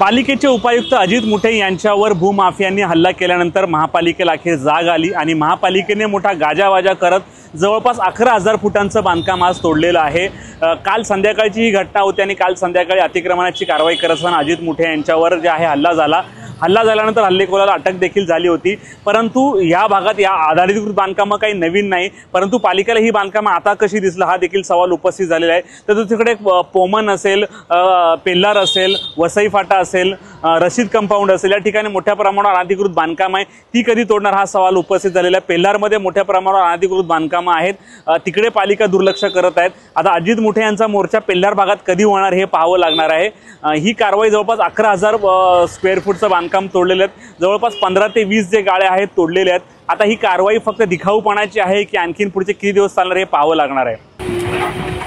पालिकेचे उपायुक्त अजित मुठे यांच्यावर भूमाफियांनी हल्ला केल्यानंतर महापालिकेला अखेर जाग आली आणि महापालिकेने मोठा गाजावाजा करत जवळपास 11,000 फुटांचं बांधकाम आज तोडलेलं आहे। काल संध्याकाळची ही घटना होती आणि काल संध्याकाळी अतिक्रमणाची कारवाई करत असताना अजित मुठे यांच्यावर जे आहे हल्ला झाल्यानंतर हल्लेखोराला अटक देखील झाली होती। परंतु या भागात या अनधिकृत बांधकामं काही नवीन नाही, परंतु पालिकेला ही बांधकामं आता कशी दिसलं हा देखील सवाल उपस्थित झालेला आहे। तर तिकडे पोमन असेल, पेल्लार असेल, वसई फाटा असेल, रशीद कंपाऊंड असेल, या ठिकाणी मोठ्या प्रमाणावर अनधिकृत बांधकाम आहे, ती कधी तोडणार हा सवाल उपस्थित झालेला आहे। पेल्लारमध्ये मोठ्या प्रमाणावर अनधिकृत बांधकामं आहेत, तिकडे पालिका दुर्लक्ष करत आहेत। आता अजित मुठे यांचा मोर्चा पेल्लार भागात कधी होणार हे पाहावं लागणार आहे। ही कारवाई जवळपास 11,000 स्क्वेअर फूटचं बांधकाम तोडलेले आहेत, जवळपास 15 ते 20 जे गाळे आहेत तोडलेले आहेत। आता ही कारवाई फक्त दिखाऊपणाची आहे की आणखीन पुढचे किती दिवस चालणार हे पाहावं लागणार आहे।